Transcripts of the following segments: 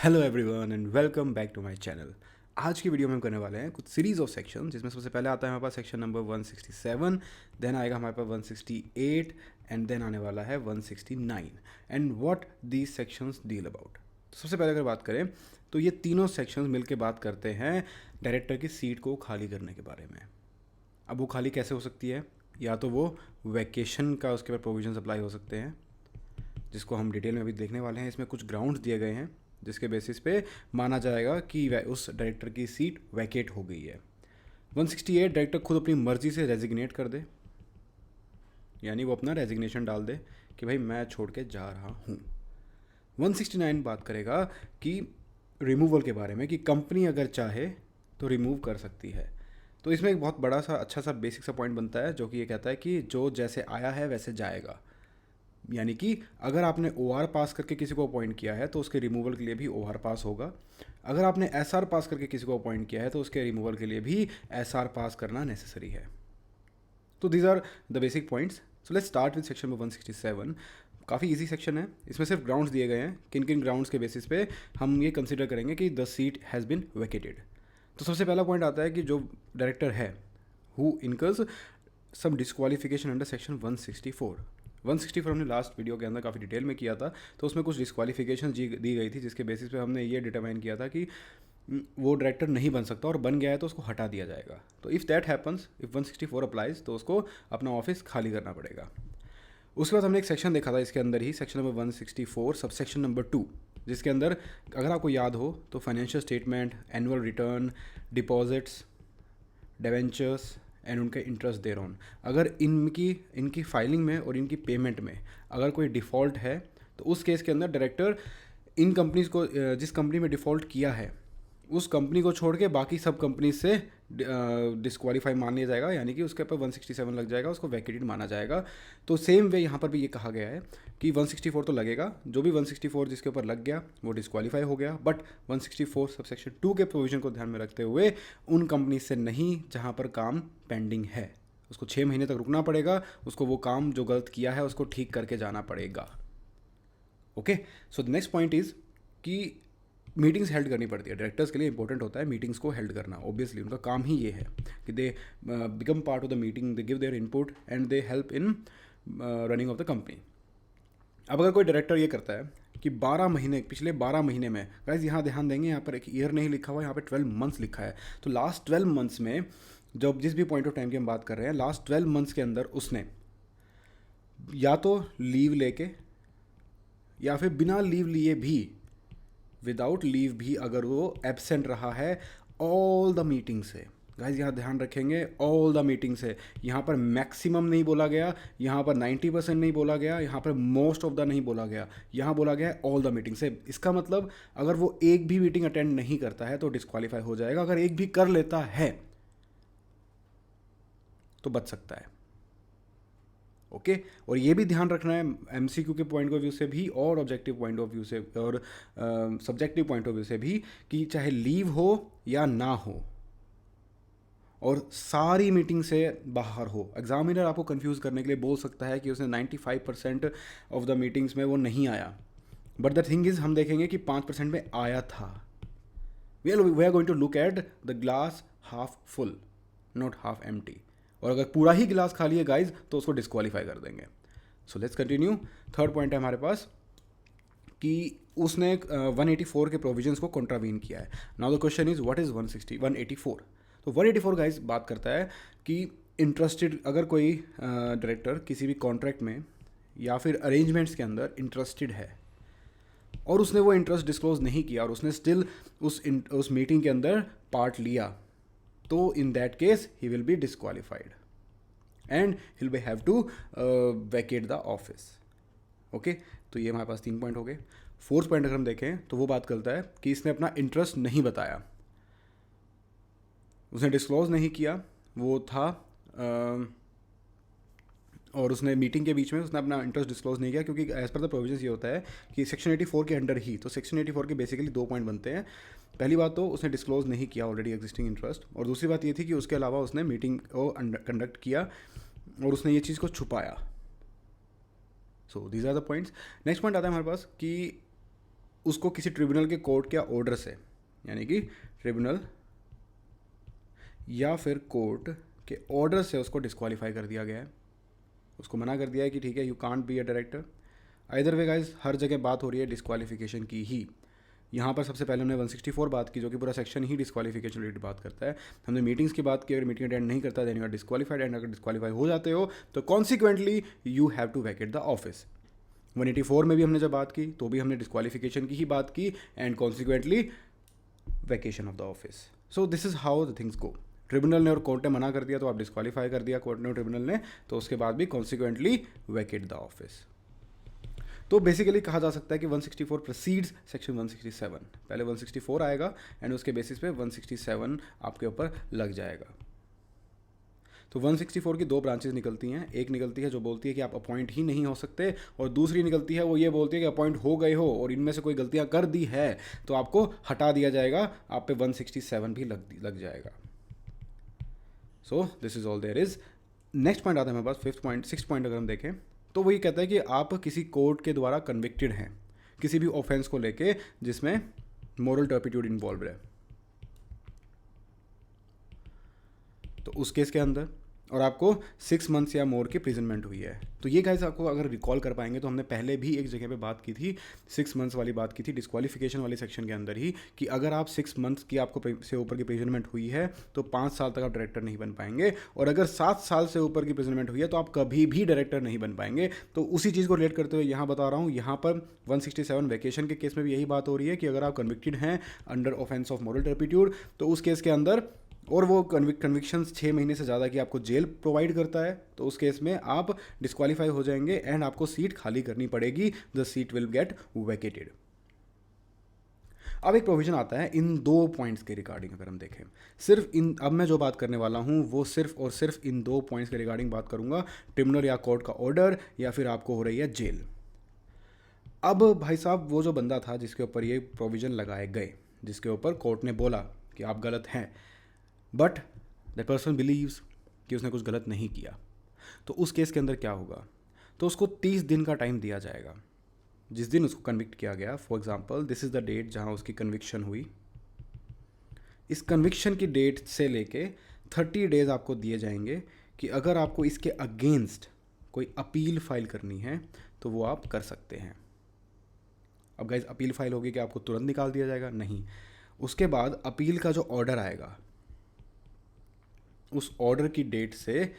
Hello everyone and welcome back to my channel. आज की video में हम करने वाले हैं कुछ सीरीज ऑफ सेक्शन, जिसमें सबसे पहले आता है हमारे पास सेक्शन नंबर 167, देन आएगा हमारे पास 168 एंड देन आने वाला है 169 and what these sections deal about. तो सबसे पहले अगर बात करें तो ये तीनों सेक्शंस मिलकर बात करते हैं डायरेक्टर की सीट को खाली करने के बारे में। अब वो खाली कैसे हो सकती है? या तो वो वैकेशन का उसके बाद प्रोविजन अप्लाई हो सकते हैं, जिसको हम डिटेल में अभी देखने वाले हैं। इसमें कुछ ग्राउंड्स दिए गए हैं जिसके बेसिस पे माना जाएगा कि उस डायरेक्टर की सीट वैकेट हो गई है। 168 डायरेक्टर खुद अपनी मर्जी से रेजिग्नेट कर दे, यानी वो अपना रेजिग्नेशन डाल दे कि भाई मैं छोड़ के जा रहा हूँ। 169 बात करेगा कि रिमूवल के बारे में, कि कंपनी अगर चाहे तो रिमूव कर सकती है। तो इसमें एक बहुत बड़ा सा अच्छा सा बेसिक सा पॉइंट बनता है जो कि ये कहता है कि जो जैसे आया है वैसे जाएगा। यानी कि अगर आपने OR पास करके किसी को अपॉइंट किया है तो उसके रिमूवल के लिए भी OR पास होगा। अगर आपने SR पास करके किसी को अपॉइंट किया है तो उसके रिमूवल के लिए भी SR पास करना नेसेसरी है। तो these are the basic points. So let's start with section number 167। काफ़ी इजी सेक्शन है। इसमें सिर्फ ग्राउंड्स दिए गए हैं, किन किन ग्राउंड्स के बेसिस पे हम ये कंसिडर करेंगे कि the seat has been vacated. तो सबसे पहला पॉइंट आता है कि जो डायरेक्टर है who incurs some disqualification under section 164 हमने लास्ट वीडियो के अंदर काफ़ी डिटेल में किया था। तो उसमें कुछ डिस्क्वालिफिकेशन दी गई थी जिसके बेसिस पे हमने ये डिटरमाइन किया था कि वो डायरेक्टर नहीं बन सकता, और बन गया है तो उसको हटा दिया जाएगा। तो if that happens, if 164 applies, तो उसको अपना ऑफिस खाली करना पड़ेगा। उसके बाद हमने एक सेक्शन देखा था इसके अंदर ही, section number 164 sub section number 2, जिसके अंदर अगर आपको याद हो तो financial statement, annual return, deposits, debentures and उनके इंटरेस्ट देर ऑन, अगर इनकी फाइलिंग में और इनकी पेमेंट में अगर कोई डिफ़ॉल्ट है तो उस केस के अंदर डायरेक्टर इन कंपनीज़ को, जिस कंपनी में डिफ़ॉल्ट किया है उस कंपनी को छोड़ के बाकी सब कंपनी से डिस्क्वालीफाई मान लिया जाएगा, यानी कि उसके ऊपर 167 लग जाएगा, उसको वैकेटेड माना जाएगा। तो सेम वे यहाँ पर भी ये कहा गया है कि 164 तो लगेगा, जो भी 164 जिसके ऊपर लग गया वो डिस्क्वालीफाई हो गया, बट 164 सबसेक्शन 2 के प्रोविजन को ध्यान में रखते हुए उन कंपनी से नहीं जहाँ पर काम पेंडिंग है, उसको 6 महीने तक रुकना पड़ेगा, उसको वो काम जो गलत किया है उसको ठीक करके जाना पड़ेगा। Okay, so the next point is कि मीटिंग्स हेल्ड करनी पड़ती है। डायरेक्टर्स के लिए इंपॉर्टेंट होता है मीटिंग्स को हेल्ड करना। ऑब्वियसली उनका काम ही ये है कि they become part of the meeting, they give their input and they help in running of the company. अब अगर कोई डायरेक्टर ये करता है कि 12 महीने, पिछले 12 महीने में, गाइस यहाँ ध्यान देंगे, यहाँ पर एक ईयर नहीं लिखा हुआ, यहाँ पर 12 मंथ्स लिखा है। तो लास्ट 12 मंथ्स में, जब जिस भी पॉइंट ऑफ टाइम की हम बात कर रहे हैं, लास्ट 12 मंथ्स के अंदर उसने या तो लीव लेके या फिर बिना लीव लिए भी, विदाउट लीव भी अगर वो एब्सेंट रहा है ऑल द मीटिंग से, गाइज यहाँ ध्यान रखेंगे, ऑल द मीटिंग से, यहाँ पर मैक्सिमम नहीं बोला गया, यहाँ पर 90% नहीं बोला गया, यहाँ पर मोस्ट ऑफ द नहीं बोला गया, यहाँ बोला गया है ऑल द मीटिंग से। इसका मतलब अगर वो एक भी मीटिंग अटेंड नहीं करता है तो डिस्क्वालीफाई हो जाएगा, अगर एक भी कर लेता है तो बच सकता है। ओके, और ये भी ध्यान रखना है MCQ के पॉइंट ऑफ व्यू से भी और ऑब्जेक्टिव पॉइंट ऑफ व्यू से और सब्जेक्टिव पॉइंट ऑफ व्यू से भी, कि चाहे लीव हो या ना हो और सारी मीटिंग से बाहर हो। एग्जामिनर आपको कंफ्यूज करने के लिए बोल सकता है कि उसने 95% ऑफ द मीटिंग्स में वो नहीं आया, बट द थिंग इज़ हम देखेंगे कि 5% में आया था। We are going to look at the glass half full, not half empty. और अगर पूरा ही गिलास खाली है गाइज तो उसको डिस्क्वालीफाई कर देंगे। So let's continue. Third point है हमारे पास कि उसने 184 के प्रोविजंस को कॉन्ट्रावीन किया है। Now the question is what is 184। तो 184 गाइज बात करता है कि इंटरेस्टेड, अगर कोई डायरेक्टर किसी भी कॉन्ट्रैक्ट में या फिर अरेंजमेंट्स के अंदर इंटरेस्टेड है और उसने वो इंटरेस्ट डिस्क्लोज नहीं किया और उसने स्टिल उस मीटिंग के अंदर पार्ट लिया, तो in that case he will be disqualified and he will have to vacate the office. Okay, तो ये हमारे पास 3 पॉइंट हो गए। फोर्थ पॉइंट अगर हम देखें तो वो बात करता है कि इसने अपना इंटरेस्ट नहीं बताया, उसने डिस्क्लोज नहीं किया, वो था और उसने मीटिंग के बीच में उसने अपना इंटरेस्ट डिस्क्लोज नहीं किया, क्योंकि एज पर द प्रोविजंस ये होता है कि सेक्शन 84 के अंडर ही, तो सेक्शन 84 के बेसिकली 2 पॉइंट बनते हैं। पहली बात तो उसने डिस्क्लोज नहीं किया ऑलरेडी एग्जिस्टिंग इंटरेस्ट, और दूसरी बात ये थी कि उसके अलावा उसने मीटिंग को कंडक्ट किया और उसने ये चीज़ को छुपाया। So these are the points. Next point आता है हमारे पास कि उसको किसी ट्रिब्यूनल के कोर्ट या ऑर्डर से, यानी कि ट्रिब्यूनल या फिर कोर्ट के ऑर्डर से उसको डिस्क्वालीफाई कर दिया गया है, उसको मना कर दिया है कि ठीक है you can't be a director. Either way guys हर जगह बात हो रही है डिस्क्वालिफिकेशन की ही। यहाँ पर सबसे पहले हमने 164 बात की, जो कि पूरा सेक्शन ही डिस्क्वालिफिकेशन रिलेटेड बात करता है। हमने मीटिंग्स की बात की, अगर मीटिंग अटेंड नहीं करता then you are disqualified, and अगर डिस्क्वालीफाई हो जाते हो तो consequently you have to vacate the office. 184 में भी हमने जब बात की तो भी हमने डिस्क्वालिफिकेशन की ही बात की, and consequently vacation of the office. So this is how the things go. Tribunal ने और कोर्ट ने मना कर दिया तो आप डिस्क्वालीफाई कर दिया कोर्ट ने और ट्रिब्यूनल ने, तो उसके बाद भी कॉन्सिक्वेंटली वैकेट द ऑफिस। तो बेसिकली कहा जा सकता है कि 164 प्रोसीड्स सेक्शन 167। पहले 164 आएगा एंड उसके बेसिस पे 167 आपके ऊपर लग जाएगा। तो 164 की दो ब्रांचेस निकलती हैं। एक निकलती है जो बोलती है कि आप अपॉइंट ही नहीं हो सकते, और दूसरी निकलती है वो ये बोलती है कि अपॉइंट हो गए हो और इनमें से कोई गलतियां कर दी है तो आपको हटा दिया जाएगा, आप पे 167 भी लग जाएगा। So this is all there is. Next point आता है हमारे पास फिफ्थ पॉइंट। सिक्स पॉइंट अगर हम देखें तो वो ये कहता है कि आप किसी कोर्ट के द्वारा कन्विक्टेड हैं किसी भी ऑफेंस को लेके जिसमें मोरल टर्पिट्यूड इन्वॉल्व है, तो उस केस के अंदर और आपको 6 मंथ्स या मोर की प्रिजनमेंट हुई है। तो ये गाइस आपको अगर रिकॉल कर पाएंगे तो हमने पहले भी एक जगह पे बात की थी, 6 मंथ्स वाली बात की थी डिस्क्वालिफिकेशन वाले सेक्शन के अंदर ही, कि अगर आप 6 मंथ्स की आपको से ऊपर की प्रिजनमेंट हुई है तो 5 साल तक आप डायरेक्टर नहीं बन पाएंगे, और अगर 7 साल से ऊपर की प्रिजनमेंट हुई है तो आप कभी भी डायरेक्टर नहीं बन पाएंगे। तो उसी चीज़ को रिलेट करते हुए यहाँ बता रहा हूँ, यहाँ पर 167 वैकेशन के केस में भी यही बात हो रही है कि अगर आप कन्विक्टेड हैं under offence of moral turpitude तो उस केस के अंदर, और वो कन्विक्शंस 6 महीने से ज़्यादा की आपको जेल प्रोवाइड करता है, तो उस केस में आप डिस्क्वालीफाई हो जाएंगे एंड आपको सीट खाली करनी पड़ेगी, the seat will get vacated. अब एक प्रोविजन आता है इन 2 पॉइंट्स के रिगार्डिंग। अगर हम देखें सिर्फ इन, अब मैं जो बात करने वाला हूँ वो सिर्फ और सिर्फ इन 2 पॉइंट्स के रिगार्डिंग बात करूँगा, ट्रिब्यूनल या कोर्ट का ऑर्डर या फिर आपको हो रही है जेल। अब भाई साहब वो जो बंदा था जिसके ऊपर ये प्रोविज़न लगाए गए, जिसके ऊपर कोर्ट ने बोला कि आप गलत हैं, बट दैट पर्सन बिलीव्स कि उसने कुछ गलत नहीं किया, तो उस केस के अंदर क्या होगा, तो उसको 30 दिन का टाइम दिया जाएगा। जिस दिन उसको कन्विक्ट किया गया, for example this is the date जहां उसकी कन्विक्शन हुई, इस कन्विक्शन की डेट से लेके 30 डेज आपको दिए जाएंगे कि अगर आपको इसके अगेंस्ट कोई अपील फाइल करनी है तो वो आप कर सकते हैं। अब गाइस अपील फाइल होगी कि आपको तुरंत निकाल दिया जाएगा? नहीं, उसके बाद अपील का जो ऑर्डर आएगा उस ऑर्डर की डेट से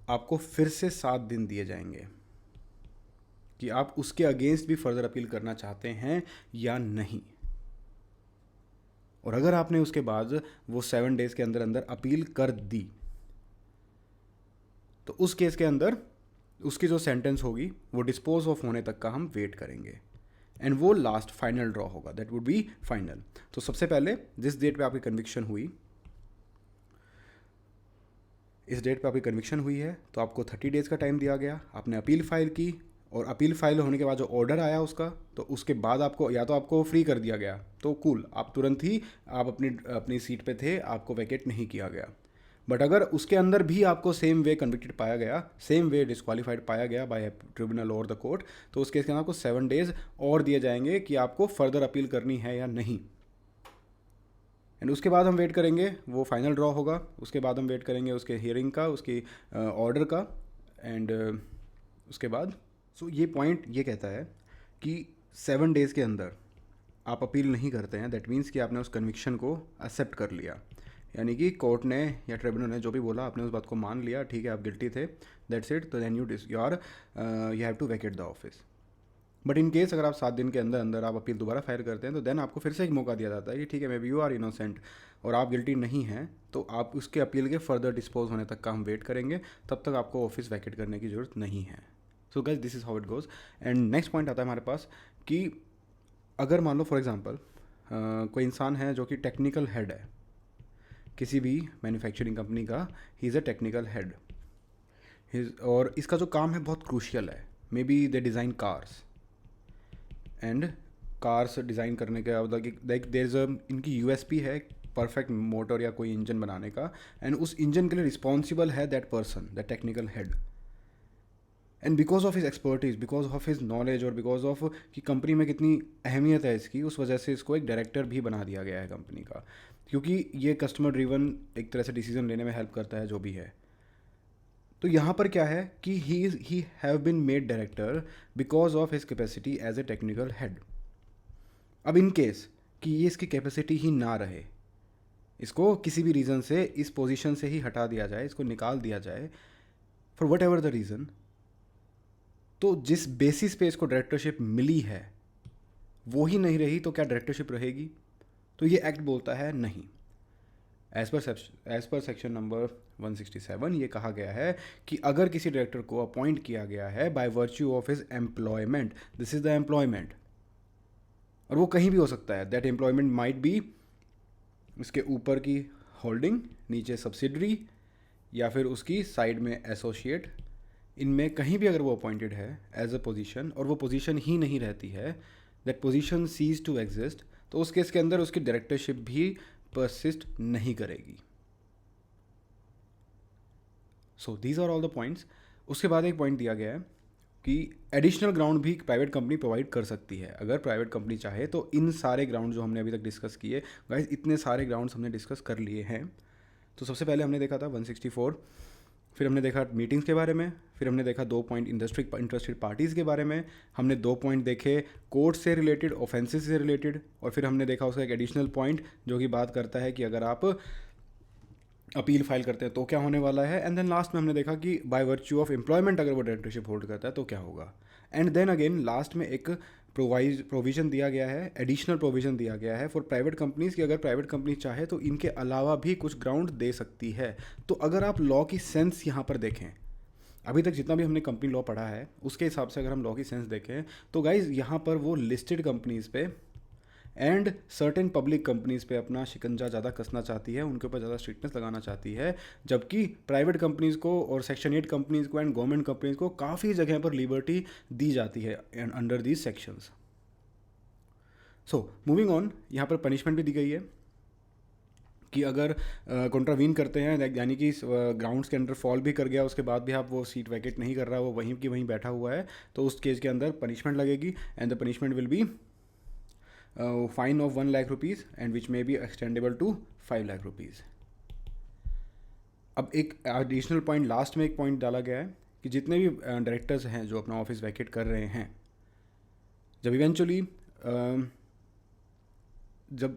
आपको फिर से 7 दिन दिए जाएंगे कि आप उसके अगेंस्ट भी फर्दर अपील करना चाहते हैं या नहीं। और अगर आपने उसके बाद वो 7 डेज के अंदर अंदर अपील कर दी तो उस केस के अंदर उसकी जो सेंटेंस होगी वो डिस्पोज ऑफ होने तक का हम वेट करेंगे, एंड वो लास्ट फाइनल ड्रॉ होगा, दैट वुड बी फाइनल। तो सबसे पहले जिस डेट पे आपकी कन्विक्शन हुई, इस डेट पे आपकी कन्विक्शन हुई है तो आपको 30 डेज़ का टाइम दिया गया, आपने अपील फाइल की, और अपील फाइल होने के बाद जो ऑर्डर आया उसका, तो उसके बाद आपको या तो आपको फ्री कर दिया गया तो कूल, आप तुरंत ही आप अपनी सीट पे थे, आपको वैकेट नहीं किया गया। बट अगर उसके अंदर भी आपको सेम वे कन्विक्टेड पाया गया, सेम वे डिस्क्वालीफाइड पाया गया बाय ट्रिब्यूनल और द कोर्ट, तो उस केस के अंदर आपको 7 डेज़ और दिए जाएंगे कि आपको फर्दर अपील करनी है या नहीं। एंड उसके बाद हम वेट करेंगे, वो फाइनल ड्रॉ होगा, उसके बाद हम वेट करेंगे उसके हियरिंग का, उसकी ऑर्डर का, एंड उसके बाद ये पॉइंट ये कहता है कि 7 डेज़ के अंदर आप अपील नहीं करते हैं, दैट मीन्स कि आपने उस कन्विक्शन को एक्सेप्ट कर लिया, यानी कि कोर्ट ने या ट्रिब्यूनल ने जो भी बोला आपने उस बात को मान लिया, ठीक है आप गिल्टी थे, दैट्स इट, तो then you have to vacate the office. But in case अगर आप 7 दिन के अंदर अंदर आप अपील दोबारा फाइल करते हैं तो देन आपको फिर से एक मौका दिया जाता है कि ठीक है maybe you are innocent और आप गिल्टी नहीं हैं, तो आप उसके अपील के फर्दर डिस्पोज होने तक का हम वेट करेंगे, तब तक आपको ऑफिस वैकेट करने की ज़रूरत नहीं है। So guys this is how it goes. And next point आता है हमारे पास कि अगर मान लो फॉर एग्जांपल कोई इंसान है जो कि टेक्निकल हेड है किसी भी मैन्युफैक्चरिंग कंपनी का, he is a technical head, और इसका जो काम है बहुत क्रूशियल है, may be they design cars, and cars design करने के लाइक देयर इज़ इनकी यूएसपी है परफेक्ट मोटर या कोई इंजन बनाने का, एंड उस इंजन के लिए रिस्पॉन्सिबल है that person, that technical head. And because of his expertise, because of his knowledge और बिकॉज ऑफ कि कंपनी में कितनी अहमियत है इसकी, उस वजह से इसको एक डायरेक्टर भी बना दिया गया है कंपनी का, क्योंकि ये कस्टमर ड्रिवन एक तरह से डिसीजन लेने में हेल्प करता है जो भी है। तो यहाँ पर क्या है कि he have been made director because of his capacity as a technical head. अब इन केस कि ये इसकी कैपेसिटी ही ना रहे, इसको किसी भी रीज़न से इस पोजीशन से ही हटा दिया जाए, इसको निकाल दिया जाए for what ever the reason, तो जिस बेसिस पे इसको डायरेक्टरशिप मिली है वो ही नहीं रही तो क्या डायरेक्टरशिप रहेगी? तो ये एक्ट बोलता है नहीं। एज पर सेक्शन नंबर 167 ये कहा गया है कि अगर किसी डायरेक्टर को अपॉइंट किया गया है bye virtue of his employment, this is the employment, और वो कहीं भी हो सकता है, दैट एम्प्लॉयमेंट माइट बी उसके ऊपर की होल्डिंग, नीचे सब्सिडरी, या फिर उसकी साइड में एसोसिएट, इनमें कहीं भी अगर वो अपॉइंटेड है एज अ पोजीशन और वो पोजीशन ही नहीं रहती है, that position ceases to exist, तो उस केस के अंदर उसकी डायरेक्टरशिप भी परसिस्ट नहीं करेगी। So these are all the points. उसके बाद एक पॉइंट दिया गया है कि एडिशनल ग्राउंड भी प्राइवेट कंपनी प्रोवाइड कर सकती है, अगर प्राइवेट कंपनी चाहे तो। इन सारे ग्राउंड जो हमने अभी तक डिस्कस किए गाइस, इतने सारे ग्राउंड्स हमने डिस्कस कर लिए हैं। तो सबसे पहले हमने देखा था 164, फिर हमने देखा मीटिंग्स के बारे में, फिर हमने देखा 2 पॉइंट इंटरेस्टेड पार्टीज़ के बारे में, हमने 2 पॉइंट देखे कोर्ट से रिलेटेड, ऑफेंसेस से रिलेटेड, और फिर हमने देखा उसका एक एडिशनल पॉइंट जो कि बात करता है कि अगर आप अपील फाइल करते हैं तो क्या होने वाला है। एंड देन लास्ट में हमने देखा कि बाय वर्च्यू ऑफ एम्प्लॉयमेंट अगर वो डायरेक्टरशिप होल्ड करता है तो क्या होगा। एंड देन अगेन लास्ट में एक प्रोविज़न दिया गया है, एडिशनल प्रोविज़न दिया गया है फॉर प्राइवेट कंपनीज़ कि अगर प्राइवेट कंपनी चाहे तो इनके अलावा भी कुछ ग्राउंड दे सकती है। तो अगर आप लॉ की सेंस यहाँ पर देखें, अभी तक जितना भी हमने कंपनी लॉ पढ़ा है उसके हिसाब से अगर हम लॉ की सेंस देखें तो गाइज यहाँ पर वो लिस्टेड कंपनीज़ पे एंड सर्टेन पब्लिक कंपनीज़ पे अपना शिकंजा ज़्यादा कसना चाहती है, उनके ऊपर ज़्यादा स्ट्रिक्टनेस लगाना चाहती है, जबकि प्राइवेट कंपनीज़ को और सेक्शन 8 कंपनीज़ को एंड गवर्नमेंट कंपनीज़ को काफ़ी जगह पर लिबर्टी दी जाती है under these sections. So moving on, यहाँ पर पनिशमेंट भी दी गई है कि अगर कॉन्ट्रावीन करते हैं, यानी कि ग्राउंड्स के अंडर फॉल भी कर गया, उसके बाद भी आप वो सीट वैकेट नहीं कर रहा, वो वहीं की वहीं बैठा हुआ है, तो उस केस के अंदर पनिशमेंट लगेगी। And the punishment will be fine of 1 lakh rupees and which may be extendable to 5 lakh rupees. अब एक एडिशनल पॉइंट लास्ट में एक पॉइंट डाला गया है कि जितने भी डायरेक्टर्स हैं जो अपना ऑफिस वैकेट कर रहे हैं, जब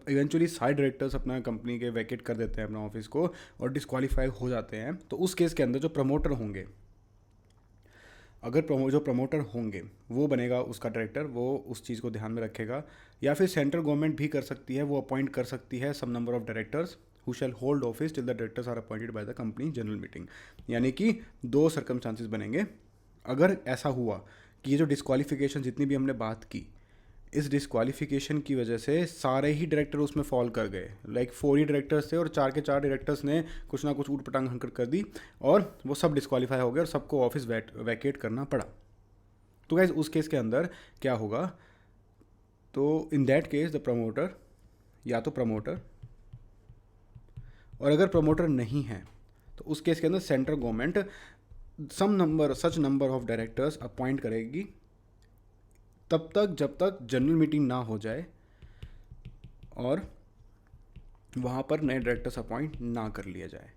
इवेंचुअली सारे डायरेक्टर्स अपना कंपनी के वैकेट कर देते हैं अपना ऑफिस को और डिस्क्वालीफाई हो जाते हैं, तो उस केस के अंदर जो प्रमोटर होंगे, अगर जो प्रमोटर होंगे वो बनेगा उसका डायरेक्टर, वो उस चीज़ को ध्यान में रखेगा। या फिर सेंट्रल गवर्नमेंट भी कर सकती है, वो अपॉइंट कर सकती है some number of directors who shall hold office till the directors are appointed by the company general meeting. यानी कि 2 सर्कमस्टांसिस बनेंगे। अगर ऐसा हुआ कि ये जो डिस्क्वालिफिकेशन जितनी भी हमने बात की, इस डिस्क्वालिफिकेशन की वजह से सारे ही डायरेक्टर उसमें फॉल कर गए, लाइक 4 ही डायरेक्टर्स थे और 4 के 4 डायरेक्टर्स ने कुछ ना कुछ ऊटपटांग हरकत कर दी और वो सब डिस्क्वालीफाई हो गए और सबको ऑफिस वैकेट करना पड़ा, तो गाइज उस केस के अंदर क्या होगा? तो in that case the promoter, या तो प्रमोटर, और अगर प्रमोटर नहीं है तो उस केस के अंदर central government such number of directors appoint करेगी तब तक जब तक जनरल मीटिंग ना हो जाए और वहाँ पर नए डायरेक्टर्स अपॉइंट ना कर लिया जाए।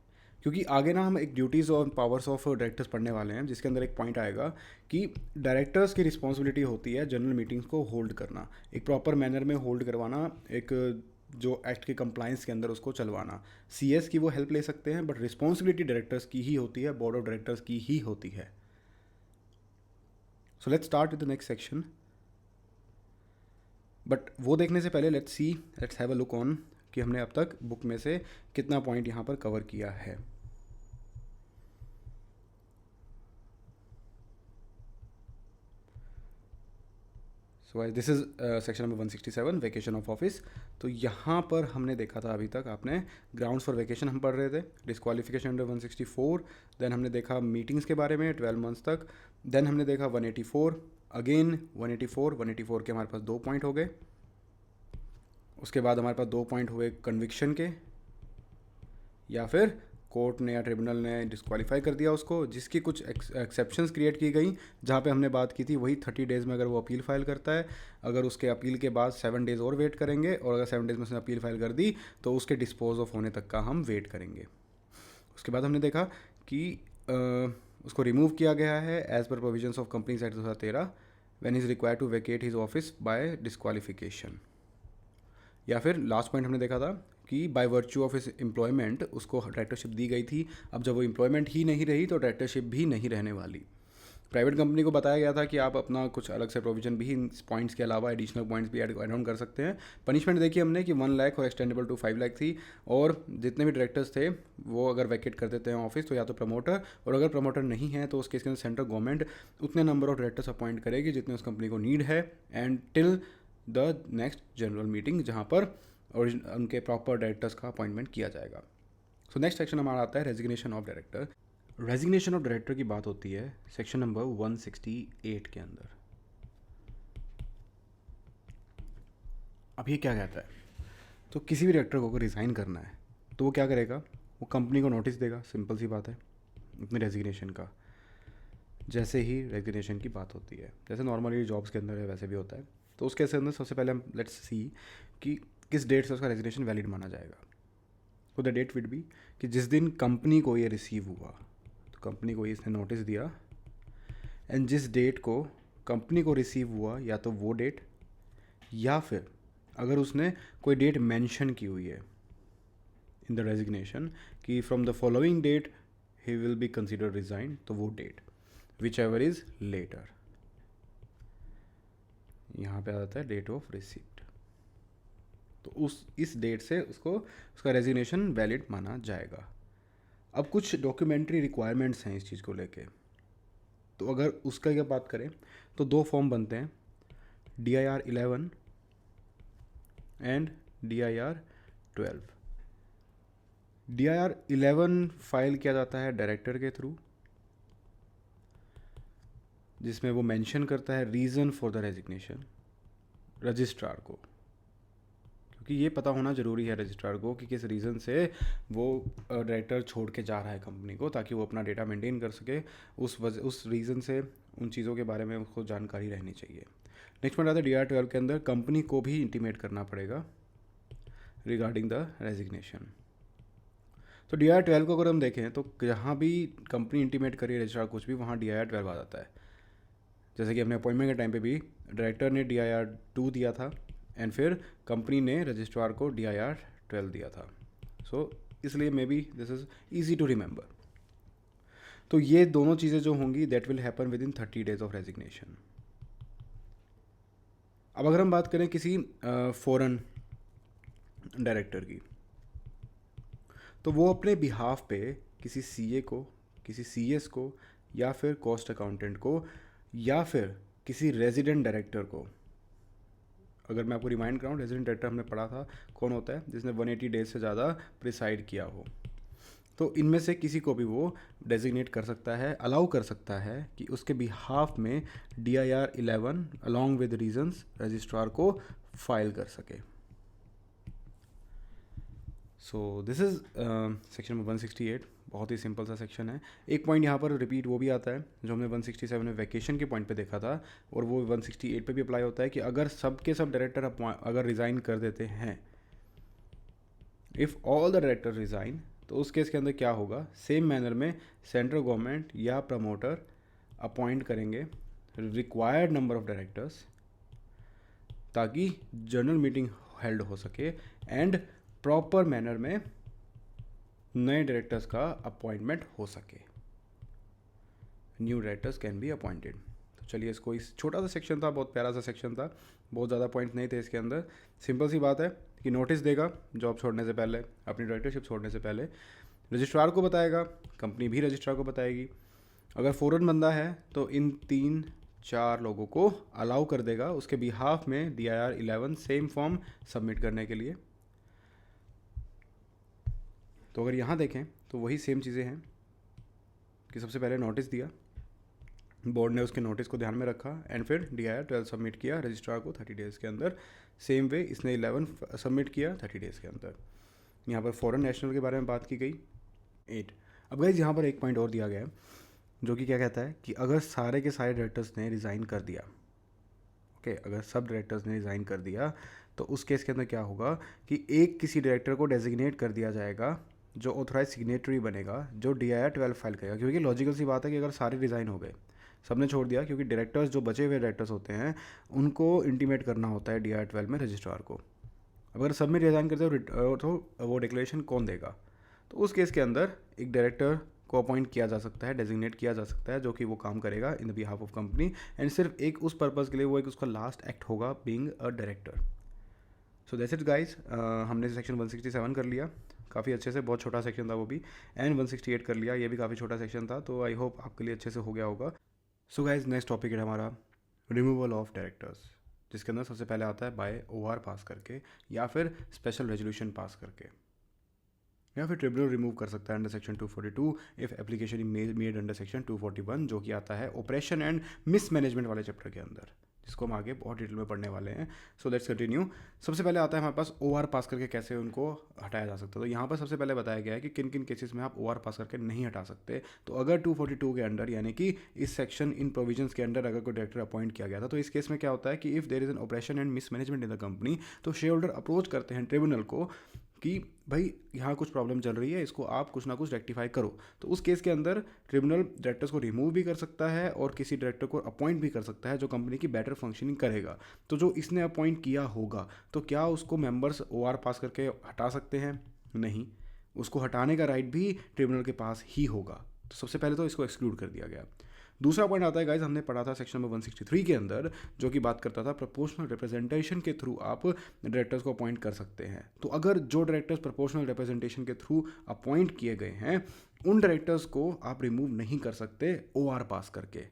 क्योंकि आगे ना हम एक ड्यूटीज़ और पावर्स ऑफ डायरेक्टर्स पढ़ने वाले हैं, जिसके अंदर एक पॉइंट आएगा कि डायरेक्टर्स की रिस्पॉन्सिबिलिटी होती है जनरल मीटिंग्स को होल्ड करना, एक प्रॉपर मैनर में होल्ड करवाना, एक जो एक्ट के कंप्लाइंस के अंदर उसको चलवाना। सीएस की वो हेल्प ले सकते हैं, बट रिस्पॉन्सिबिलिटी डायरेक्टर्स की ही होती है, बोर्ड ऑफ डायरेक्टर्स की ही होती है। सो let's start with the next section. But वो देखने से पहले let's have a look on कि हमने अब तक बुक में से कितना पॉइंट यहाँ पर कवर किया है। So this is section number 167 vacation of office. तो यहाँ पर हमने देखा था, अभी तक आपने ग्राउंड्स फॉर वेकेशन हम पढ़ रहे थे, डिस्क्वालिफिकेशन अंडर 164, देन हमने देखा मीटिंग्स के बारे में 12 मंथ्स तक, देन हमने देखा 184, अगेन 184 के हमारे पास 2 पॉइंट हो गए। उसके बाद हमारे पास 2 पॉइंट हुए कन्विक्शन के या फिर कोर्ट ने या ट्रिब्यूनल ने डिस्क्वालीफाई कर दिया उसको, जिसकी कुछ एक्सेप्शंस क्रिएट की गई जहाँ पे हमने बात की थी, वही 30 डेज़ में अगर वो अपील फाइल करता है, अगर उसके अपील के बाद 7 डेज़ और वेट करेंगे, और अगर 7 डेज़ में उसने अपील फाइल कर दी तो उसके डिस्पोज ऑफ होने तक का हम वेट करेंगे। उसके बाद हमने देखा कि उसको रिमूव किया गया है as per provisions of companies act 2013 when is required to vacate his office by disqualification. या फिर लास्ट पॉइंट हमने देखा था कि by virtue of his employment उसको डायरेक्टरशिप दी गई थी। अब जब वो एम्प्लॉयमेंट ही नहीं रही तो डायरेक्टरशिप भी नहीं रहने वाली। प्राइवेट कंपनी को बताया गया था कि आप अपना कुछ अलग से प्रोविजन भी इन पॉइंट्स के अलावा एडिशनल पॉइंट्स भी ऐड ऑन कर सकते हैं। पनिशमेंट देखिए हमने कि 1 लाख और एक्सटेंडेबल टू 5 लाख थी, और जितने भी डायरेक्टर्स थे वो अगर वैकेट कर देते हैं ऑफिस तो या तो प्रमोटर, और अगर प्रमोटर नहीं है तो उस केस के अंदर सेंट्रल गवर्नमेंट उतने नंबर ऑफ डायरेक्टर्स अपॉइंट करेगी जितने उस कंपनी को नीड है, and till the next general meeting जहाँ पर उनके प्रॉपर डायरेक्टर्स का अपॉइंटमेंट किया जाएगा। सो नेक्स्ट सेक्शन हमारा आता है resignation of director. Resignation of director की बात होती है सेक्शन नंबर 168 के अंदर। अब ये क्या कहता है, तो किसी भी डायरेक्टर को रिज़ाइन करना है तो वो क्या करेगा, वो कंपनी को नोटिस देगा, सिंपल सी बात है, अपने रेजिग्नेशन का। जैसे ही रेजिग्नेशन की बात होती है, जैसे नॉर्मली जॉब्स के अंदर है वैसे भी होता है, तो उसके अंदर सबसे पहले हम लेट्स सी कि किस डेट से उसका रेजिग्नेशन वैलिड माना जाएगा। तो द डेट विड बी कि जिस दिन कंपनी को ये रिसीव हुआ, तो कंपनी को ये इसने नोटिस दिया, एंड जिस डेट को कंपनी को रिसीव हुआ या तो वो डेट, या फिर अगर उसने कोई डेट मेंशन की हुई है इन द रेजिग्नेशन कि from the following date he will be consider resign, तो वो date whichever is later, यहाँ पे आ जाता है डेट ऑफ रिसीप्ट। तो इस डेट से उसका रेजिग्नेशन वैलिड माना जाएगा। अब कुछ डॉक्यूमेंट्री रिक्वायरमेंट्स हैं इस चीज़ को लेके, तो अगर उसका क्या बात करें तो 2 फॉर्म बनते हैं, DIR 11 and DIR 12। DIR 11 file किया जाता है डायरेक्टर के थ्रू, जिसमें वो मेंशन करता है reason for the resignation registrar को, क्योंकि ये पता होना ज़रूरी है रजिस्ट्रार को कि किस रीज़न से वो डायरेक्टर छोड़ के जा रहा है कंपनी को, ताकि वो अपना डेटा मेंटेन कर सके। उस रीज़न से उन चीज़ों के बारे में उसको जानकारी रहनी चाहिए। नेक्स्ट पॉइंट आता है DIR 12 के अंदर कंपनी को भी इंटीमेट करना पड़ेगा रिगार्डिंग द रेजिग्नेशन। तो DIR 12 को अगर हम देखें तो जहाँ भी कंपनी इंटीमेट करी रजिस्ट्रार कुछ भी, वहाँ DIR 12 आ जाता है। जैसे कि अपने अपॉइंटमेंट के टाइम पे भी डायरेक्टर ने DIR 2 दिया था, एंड फिर कंपनी ने रजिस्ट्रार को DIR 12 दिया था। सो इसलिए maybe this is easy to remember. तो ये दोनों चीज़ें जो होंगी that will happen within 30 days of resignation. अब अगर हम बात करें किसी फॉरेन डायरेक्टर की, तो वो अपने बिहाफ पे किसी CA को, किसी CS को, या फिर कॉस्ट अकाउंटेंट को, या फिर किसी रेजिडेंट डायरेक्टर को, अगर मैं आपको रिमाइंड कराऊँ, रेजिडेंट डायरेक्टर हमने पढ़ा था कौन होता है, जिसने 180 डेज से ज़्यादा प्रिसाइड किया हो, तो इनमें से किसी को भी वो डेजिग्नेट कर सकता है, अलाउ कर सकता है कि उसके बिहाफ में DIR 11 along with reasons registrar को फाइल कर सके। So this is section number 168, बहुत ही सिंपल सा सेक्शन है। एक पॉइंट यहाँ पर रिपीट वो भी आता है जो हमने 167 में वैकेशन के पॉइंट पे देखा था, और वो 168 पे भी अप्लाई होता है कि अगर सब के सब डायरेक्टर अगर रिज़ाइन कर देते हैं, if all the director resign, तो उस केस के अंदर क्या होगा, सेम मैनर में सेंट्रल गवर्नमेंट या प्रमोटर अपॉइंट करेंगे रिक्वायर्ड नंबर ऑफ डायरेक्टर्स, ताकि जनरल मीटिंग हेल्ड हो सके एंड प्रॉपर मैनर में नए डायरेक्टर्स का अपॉइंटमेंट हो सके, new directors can be appointed. तो चलिए, इसको इस छोटा सा सेक्शन था, बहुत प्यारा सा सेक्शन था, बहुत ज़्यादा पॉइंट नहीं थे इसके अंदर। सिंपल सी बात है कि नोटिस देगा जॉब छोड़ने से पहले, अपनी डायरेक्टरशिप छोड़ने से पहले, रजिस्ट्रार को बताएगा, कंपनी भी रजिस्ट्रार को बताएगी। अगर फॉरेन बंदा है तो इन 3-4 लोगों को अलाउ कर देगा उसके बिहाफ में DIR 11 सेम फॉर्म सबमिट करने के लिए। तो अगर यहाँ देखें तो वही सेम चीज़ें हैं कि सबसे पहले नोटिस दिया, बोर्ड ने उसके नोटिस को ध्यान में रखा, एंड फिर DIR 12 सबमिट किया रजिस्ट्रार को 30 डेज़ के अंदर। सेम वे इसने 11 सबमिट किया 30 डेज़ के अंदर। यहाँ पर फॉरेन नेशनल के बारे में बात की गई, 8। अब गाइज यहाँ पर एक पॉइंट और दिया गया है जो कि क्या कहता है कि अगर सारे के सारे डायरेक्टर्स ने रिज़ाइन कर दिया, ओके, अगर सब डायरेक्टर्स ने रिज़ाइन कर दिया तो उस केस के अंदर क्या होगा कि एक किसी डायरेक्टर को डेजिग्नेट कर दिया जाएगा जो ऑथराइज सिग्नेटरी बनेगा, जो DIR 12 फाइल करेगा। क्योंकि लॉजिकल सी बात है कि अगर सारे रिज़ाइन हो गए, सबने छोड़ दिया, क्योंकि डायरेक्टर्स जो बचे हुए डायरेक्टर्स होते हैं उनको इंटीमेट करना होता है DIR 12 में रजिस्ट्रार को। अगर सब में रिज़ाइन करते हो तो वो डिक्लेरेशन कौन देगा? तो उस केस के अंदर एक डायरेक्टर को अपॉइंट किया जा सकता है, डेजिग्नेट किया जा सकता है, जो कि वो काम करेगा in the behalf of company, and सिर्फ एक उस पर्पज़ के लिए वो एक उसका लास्ट एक्ट होगा being a director. So that's it guys, हमने सेक्शन 167 कर लिया काफ़ी अच्छे से, बहुत छोटा सेक्शन था वो भी, एंड 168 कर लिया, ये भी काफ़ी छोटा सेक्शन था, तो आई होप आपके लिए अच्छे से हो गया होगा। सो गाइस, नेक्स्ट टॉपिक है हमारा रिमूवल ऑफ डायरेक्टर्स, जिसके अंदर सबसे पहले आता है बाय OR पास करके, या फिर स्पेशल रेजोल्यूशन पास करके, या फिर ट्रिब्यूनल रिमूव कर सकता है under section 242 if application made under section 241, जो कि आता है ऑपरेशन एंड मिसमैनेजमेंट वाले चैप्टर के अंदर, जिसको हम आगे बहुत डिटेल में पढ़ने वाले हैं। So let's continue. सबसे पहले आता है हमारे पास OR पास करके कैसे उनको हटाया जा सकता है। तो यहाँ पर सबसे पहले बताया गया है कि किन किन केसेस में आप OR पास करके नहीं हटा सकते। तो अगर 242 के अंडर, यानी कि इस सेक्शन इन प्रोविजंस के अंडर अगर कोई डायरेक्टर अपॉइंट किया गया था, तो इस केस में क्या होता है कि if there is an operation and mismanagement in the company, तो शेयर होल्डर अप्रोच करते हैं ट्रिब्यूनल को कि भाई यहाँ कुछ प्रॉब्लम चल रही है, इसको आप कुछ ना कुछ रेक्टिफाई करो। तो उस केस के अंदर ट्रिब्यूनल डायरेक्टर्स को रिमूव भी कर सकता है और किसी डायरेक्टर को अपॉइंट भी कर सकता है जो कंपनी की बेटर फंक्शनिंग करेगा। तो जो इसने अपॉइंट किया होगा, तो क्या उसको मेंबर्स OR पास करके हटा सकते हैं? नहीं, उसको हटाने का राइट भी ट्रिब्यूनल के पास ही होगा। तो सबसे पहले तो इसको एक्सक्लूड कर दिया गया। दूसरा पॉइंट आता है गाइज, हमने पढ़ा था सेक्शन नंबर 163 के अंदर, जो कि बात करता था प्रोपोर्शनल रिप्रेजेंटेशन के थ्रू आप डायरेक्टर्स को अपॉइंट कर सकते हैं। तो अगर जो डायरेक्टर्स प्रोपोर्शनल रिप्रेजेंटेशन के थ्रू अपॉइंट किए गए हैं, उन डायरेक्टर्स को आप रिमूव नहीं कर सकते OR पास करके।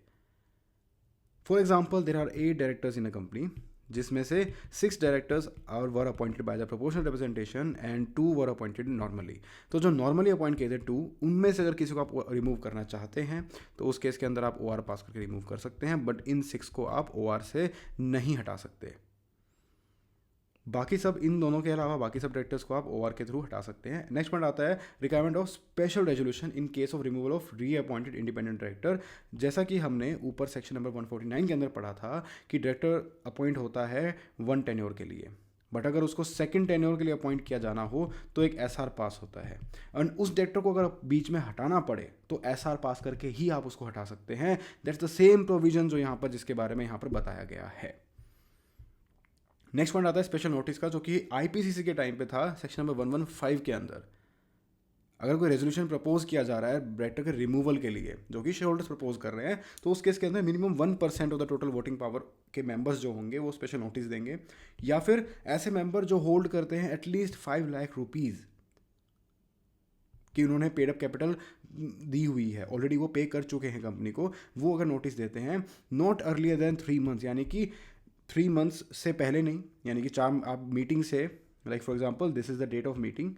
For example, there are 8 directors in a company, जिसमें से 6 directors are were appointed by the proportional representation and 2 were appointed normally. तो जो नॉर्मली अपॉइंट किए थे 2, उनमें से अगर किसी को आप रिमूव करना चाहते हैं तो उस केस के अंदर आप OR पास करके रिमूव कर सकते हैं, बट इन 6 को आप OR से नहीं हटा सकते। बाकी सब, इन दोनों के अलावा बाकी सब डायरेक्टर्स को आप OR के थ्रू हटा सकते हैं। नेक्स्ट पॉइंट आता है requirement of special resolution in case of removal of reappointed independent director. जैसा कि हमने ऊपर सेक्शन नंबर 149 के अंदर पढ़ा था कि डायरेक्टर अपॉइंट होता है 1 टेन्योर के लिए, बट अगर उसको सेकंड टेन्योर के लिए अपॉइंट किया जाना हो तो एक SR पास होता है, और उस डायरेक्टर को अगर बीच में हटाना पड़े तो SR पास करके ही आप उसको हटा सकते हैं। दैट्स द सेम प्रोविजन जो यहाँ पर, जिसके बारे में यहाँ पर बताया गया है। नेक्स्ट पॉइंट आता है स्पेशल नोटिस का, जो कि IPCC के टाइम पे था सेक्शन नंबर 115 के अंदर। अगर कोई रेजोल्यूशन प्रपोज किया जा रहा है डायरेक्टर के रिमूवल के लिए, जो कि शेयर होल्डर्स प्रपोज कर रहे हैं, तो उस केस के अंदर minimum 1% of the total voting power के मेंबर्स जो होंगे वो स्पेशल नोटिस देंगे, या फिर ऐसे मेंबर जो होल्ड करते हैं एटलीस्ट 5 लाख रुपीज़ कि उन्होंने पेड अप कैपिटल दी हुई है, ऑलरेडी वो पे कर चुके हैं कंपनी को, वो अगर नोटिस देते हैं नॉट अर्लियर देन 3 मंथ्स, यानी कि 3 मंथ्स से पहले नहीं, यानी कि 4 आप मीटिंग से, like for example this is the date of meeting,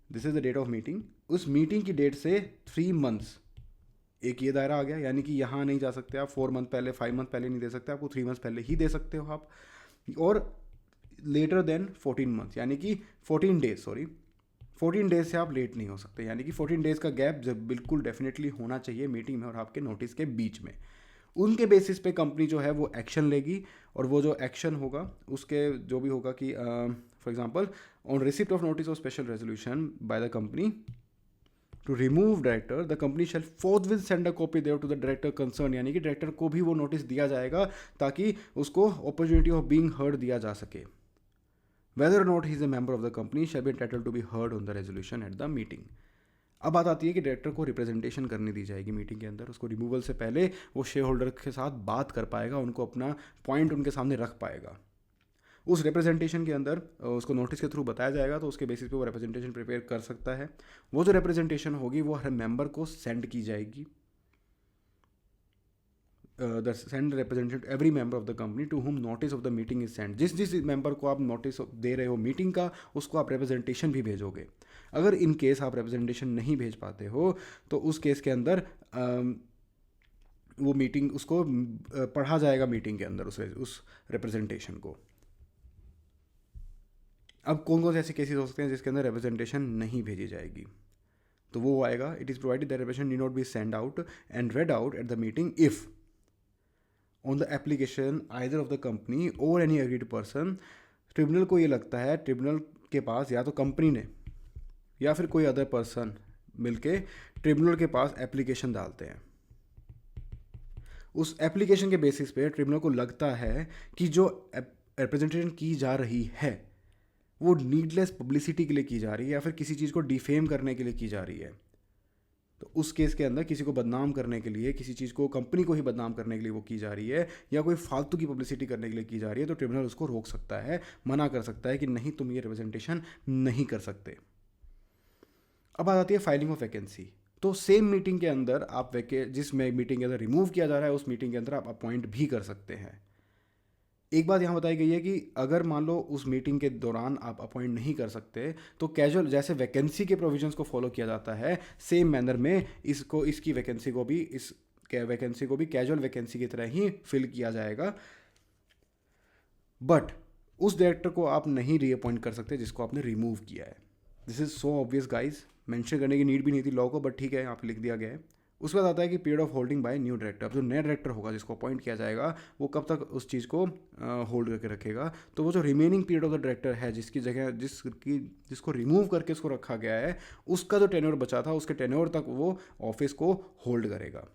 this is the date of meeting, उस मीटिंग की डेट से 3 मंथ्स एक ये दायरा आ गया, यानी कि यहाँ नहीं जा सकते आप 4 मंथ पहले, 5 मंथ पहले नहीं दे सकते, आपको 3 मंथ्स पहले ही दे सकते हो आप, और लेटर देन 14 मंथ, यानी कि 14 डेज से आप लेट नहीं हो सकते, यानी कि 14 डेज़ का गैप जब बिल्कुल डेफिनेटली होना चाहिए मीटिंग में और आपके नोटिस के बीच में। उनके बेसिस पे कंपनी जो है वो एक्शन लेगी, और वो जो एक्शन होगा उसके जो भी होगा कि for example on receipt of notice of special resolution by the company to remove director, the company shall forthwith send a copy there to the director concern, यानी कि डायरेक्टर को भी वो नोटिस दिया जाएगा ताकि उसको अपॉर्चुनिटी ऑफ बीइंग हर्ड दिया जा सके। Whether or not he is a member of the company shall be entitled to be heard on the resolution at the meeting. अब बात आती है कि डायरेक्टर को रिप्रेजेंटेशन करने दी जाएगी मीटिंग के अंदर, उसको रिमूवल से पहले वो शेयर होल्डर के साथ बात कर पाएगा, उनको अपना पॉइंट उनके सामने रख पाएगा। उस रिप्रेजेंटेशन के अंदर उसको नोटिस के थ्रू बताया जाएगा, तो उसके बेसिस पे वो रिप्रेजेंटेशन प्रिपेयर कर सकता है। वो जो रिप्रेजेंटेशन होगी वो हर मेंबर को सेंड की जाएगी, send representative every member of the company to whom notice of the meeting is send. जिस मेंबर को आप नोटिस दे रहे हो मीटिंग का, उसको आप रिप्रेजेंटेशन भी भेजोगे। अगर इन केस आप रिप्रेजेंटेशन नहीं भेज पाते हो तो उस केस के अंदर वो मीटिंग उसको पढ़ा जाएगा मीटिंग के अंदर उस रिप्रेजेंटेशन को। अब कौन कौन से ऐसे केसेस हो सकते हैं जिसके अंदर रिप्रेजेंटेशन नहीं भेजी जाएगी? तो वो आएगा, it is provided that representation need not be send out and red out at the meeting if on the application either of the company और एनी एग्रीड पर्सन, ट्रिब्यूनल को ये लगता है, ट्रिब्यूनल के पास या तो कंपनी ने या फिर कोई अदर पर्सन मिलके ट्रिब्यूनल के पास एप्लीकेशन डालते हैं। उस एप्लीकेशन के बेसिस पे ट्रिब्यूनल को लगता है कि जो रिप्रेजेंटेशन की जा रही है वो नीडलेस पब्लिसिटी के लिए की जा रही है या फिर किसी चीज़ को डिफेम करने के लिए की जा रही है, तो उस केस के अंदर किसी को बदनाम करने के लिए, किसी चीज़ को, कंपनी को ही बदनाम करने के लिए वो की जा रही है या कोई फालतू की पब्लिसिटी करने के लिए की जा रही है, तो ट्रिब्यूनल उसको रोक सकता है, मना कर सकता है कि नहीं, तुम ये रिप्रेजेंटेशन नहीं कर सकते। अब आ जाती है फाइलिंग ऑफ वैकेंसी। तो सेम मीटिंग के अंदर आप जिस मीटिंग के अंदर रिमूव किया जा रहा है उस मीटिंग के अंदर आप अपॉइंट भी कर सकते हैं। एक बात यहाँ बताई गई है कि अगर मान लो उस मीटिंग के दौरान आप अपॉइंट नहीं कर सकते तो कैजुअल, जैसे वैकेंसी के प्रोविजंस को फॉलो किया जाता है, सेम मैनर में इसकी वैकेंसी को भी कैजुअल वैकेंसी की तरह ही फिल किया जाएगा। बट उस डायरेक्टर को आप नहीं रीअपॉइंट कर सकते जिसको आपने रिमूव किया है। This is so obvious guys, mention करने की नीड भी नहीं थी लॉ को, बट ठीक है, यहाँ पे लिख दिया गया है। उसके बाद आता है कि period of holding bye new director. अब जो नया डायरेक्टर होगा जिसको अपॉइंट किया जाएगा वो कब तक उस चीज़ को होल्ड करके रखेगा, तो वो जो remaining period of the director है जिसकी जगह जिसको रिमूव करके उसको रखा गया है, उसका जो टेन्योर बचा था उसके टेन्योर तक वो ऑफिस को होल्ड करेगा।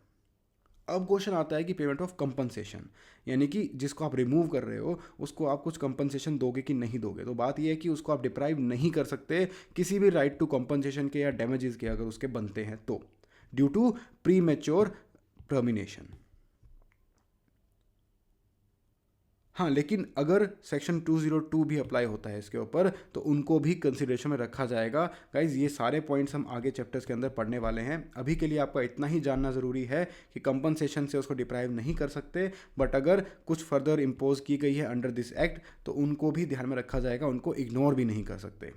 अब क्वेश्चन आता है कि पेमेंट ऑफ कंपनसेशन, यानी कि जिसको आप रिमूव कर रहे हो उसको आप कुछ कंपनसेशन दोगे कि नहीं दोगे। तो बात यह है कि उसको आप डिप्राइव नहीं कर सकते किसी भी राइट टू कंपनसेशन के या डैमेजेस के अगर उसके बनते हैं तो, due to premature termination. हाँ, लेकिन अगर सेक्शन 202 भी अप्लाई होता है इसके ऊपर तो उनको भी कंसिडरेशन में रखा जाएगा। गाइज ये सारे पॉइंट्स हम आगे चैप्टर्स के अंदर पढ़ने वाले हैं। अभी के लिए आपका इतना ही जानना ज़रूरी है कि कंपनसेशन से उसको डिप्राइव नहीं कर सकते, बट अगर कुछ फर्दर इम्पोज की गई है अंडर दिस एक्ट तो उनको भी ध्यान में रखा जाएगा, उनको इग्नोर भी नहीं कर सकते।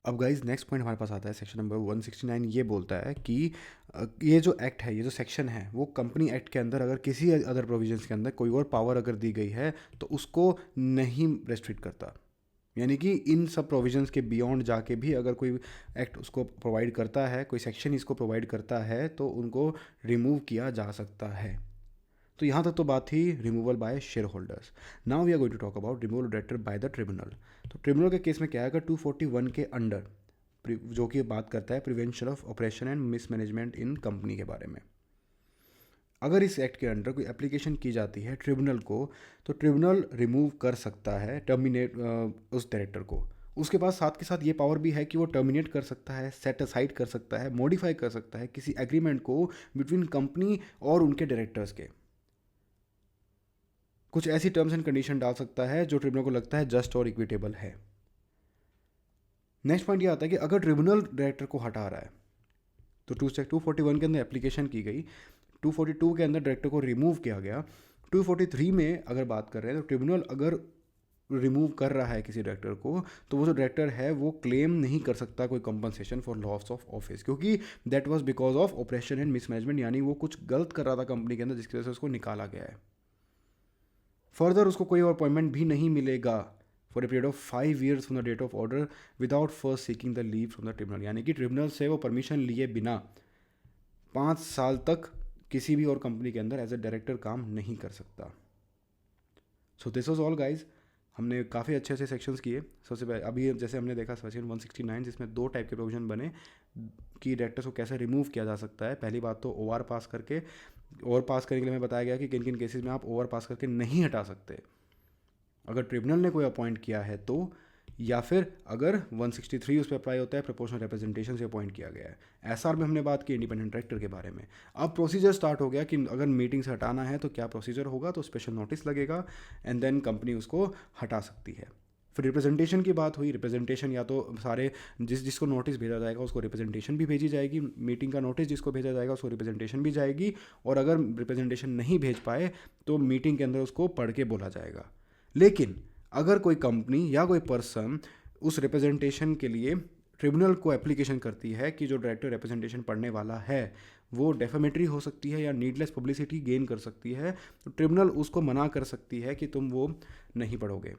अब गाइज नेक्स्ट पॉइंट हमारे पास आता है सेक्शन नंबर 169। ये बोलता है कि ये जो एक्ट है, ये जो सेक्शन है, वो कंपनी एक्ट के अंदर अगर किसी अदर प्रोविजंस के अंदर कोई और पावर अगर दी गई है तो उसको नहीं रेस्ट्रिक्ट करता। यानी कि इन सब प्रोविजंस के बियॉन्ड जाके भी अगर कोई एक्ट उसको प्रोवाइड करता है, कोई सेक्शन इसको प्रोवाइड करता है तो उनको रिमूव किया जा सकता है। तो यहाँ तक तो बात थी removal by shareholders. Now we are going to talk about removal director by the tribunal. तो ट्रिब्यूनल के केस में क्या है, 241 के अंडर जो कि बात करता है prevention of operation and mismanagement in company के बारे में। अगर इस एक्ट के अंडर कोई एप्लीकेशन की जाती है ट्रिब्यूनल को, तो ट्रिब्यूनल रिमूव कर सकता है, टर्मिनेट उस डायरेक्टर को। उसके पास साथ के साथ ये पावर भी है कि वो टर्मिनेट कर सकता है, सेट असाइड कर सकता है, मॉडिफाई कर सकता है किसी एग्रीमेंट को बिटवीन कंपनी और उनके डायरेक्टर्स के। कुछ ऐसी टर्म्स एंड कंडीशन डाल सकता है जो ट्रिब्यूनल को लगता है जस्ट और इक्विटेबल है। नेक्स्ट पॉइंट ये आता है कि अगर ट्रिब्यूनल डायरेक्टर को हटा रहा है तो 241 के अंदर एप्लीकेशन की गई, 242 के अंदर डायरेक्टर को रिमूव किया गया, 243 में अगर बात कर रहे हैं तो ट्रिब्यूनल अगर रिमूव कर रहा है किसी डायरेक्टर को तो वो जो डायरेक्टर है वो क्लेम नहीं कर सकता कोई compensation for loss of office, क्योंकि that was because of operation and mismanagement, यानी वो कुछ गलत कर रहा था कंपनी के अंदर जिसकी वजह से उसको निकाला गया है। फर्दर उसको कोई और अपॉइंटमेंट भी नहीं मिलेगा for a period of 5 years from the date of order without first seeking the leave from the tribunal, यानी कि ट्रिब्यूनल से वो परमिशन लिए बिना 5 साल तक किसी भी और कंपनी के अंदर एज ए डायरेक्टर काम नहीं कर सकता। So this was all guys. हमने काफ़ी अच्छे अच्छे सेक्शंस किए। सबसे पहले अभी जैसे हमने देखा सेक्शन 169 जिसमें 2 टाइप के प्रोविजन बने कि डायरेक्टर्स को कैसे रिमूव किया जा सकता है। पहली बात तो ओआर पास करके, ओवर पास करने के लिए मैं बताया गया कि किन किन केसेस में आप ओवर पास करके नहीं हटा सकते, अगर ट्रिब्यूनल ने कोई अपॉइंट किया है तो, या फिर अगर 163 उस पर अप्लाई होता है, प्रोपोर्शनल रिप्रेजेंटेशन से अपॉइंट किया गया है। एसआर में हमने बात की इंडिपेंडेंट डायरेक्टर के बारे में। अब प्रोसीजर स्टार्ट हो गया कि अगर मीटिंग से हटाना है तो क्या प्रोसीजर होगा, तो स्पेशल नोटिस लगेगा एंड देन कंपनी उसको हटा सकती है। फिर रिप्रेजेंटेशन की बात हुई। रिप्रेजेंटेशन या तो सारे जिसको नोटिस भेजा जाएगा उसको रिप्रेजेंटेशन भी भेजी जाएगी, मीटिंग का नोटिस जिसको भेजा जाएगा उसको रिप्रेजेंटेशन भी जाएगी, और अगर रिप्रेजेंटेशन नहीं भेज पाए तो मीटिंग के अंदर उसको पढ़ के बोला जाएगा। लेकिन अगर कोई कंपनी या कोई पर्सन उस रिप्रेजेंटेशन के लिए ट्रिब्यूनल को एप्लीकेशन करती है कि जो डायरेक्टर रिप्रेजेंटेशन पढ़ने वाला है वो डेफेमेटरी हो सकती है या नीडलेस पब्लिसिटी गेन कर सकती है, तो ट्रिब्यूनल उसको मना कर सकती है कि तुम वो नहीं पढ़ोगे।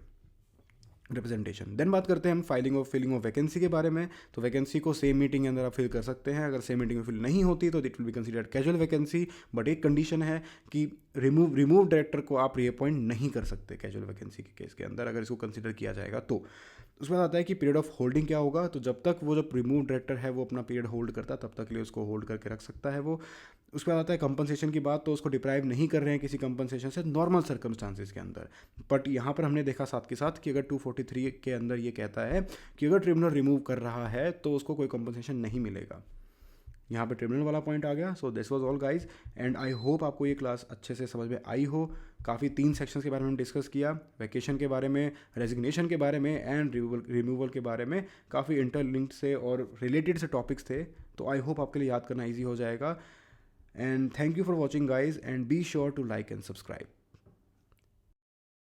रिप्रेजेंटेशन। देन बात करते हैं हम फिलिंग ऑफ वैकेंसी के बारे में। तो वैकेंसी को सेम मीटिंग के अंदर आप फिल कर सकते हैं। अगर सेम मीटिंग में फिल नहीं होती तो it will be considered casual vacancy, but एक कंडीशन है कि रिमूव डायरेक्टर को आप रीअपॉइंट नहीं कर सकते कैजुअल वैकेंसी के केस के अंदर, अगर इसको कंसिडर किया जाएगा तो। उसके बाद आता है कि पीरियड ऑफ होल्डिंग क्या होगा। तो जब तक वो जो रिमूव डायरेक्टर है वो अपना पीरियड होल्ड करता है तब तक के लिए उसको होल्ड करके रख सकता है वो। उसके बाद आता है कंपनसेशन की बात। तो उसको डिप्राइव नहीं कर रहे हैं किसी कंपनसेशन से नॉर्मल सर्कमस्टांसिस के अंदर। बट यहाँ पर हमने देखा साथ के साथ कि अगर 243 के अंदर ये कहता है कि अगर ट्रिब्यूनल रिमूव कर रहा है तो उसको कोई कंपनसेशन नहीं मिलेगा। यहाँ पे ट्रिब्यूनल वाला पॉइंट आ गया। So this was all guys, and I hope आपको ये क्लास अच्छे से समझ में आई हो। काफ़ी 3 सेक्शंस के बारे में हमने डिस्कस किया, वैकेशन के बारे में, रेजिग्नेशन के बारे में एंड रिमूवल के बारे में। काफ़ी इंटरलिंक्ड से और रिलेटेड से टॉपिक्स थे, तो आई होप आपके लिए याद करना ईजी हो जाएगा। And thank you for watching guys, and be sure to like and subscribe.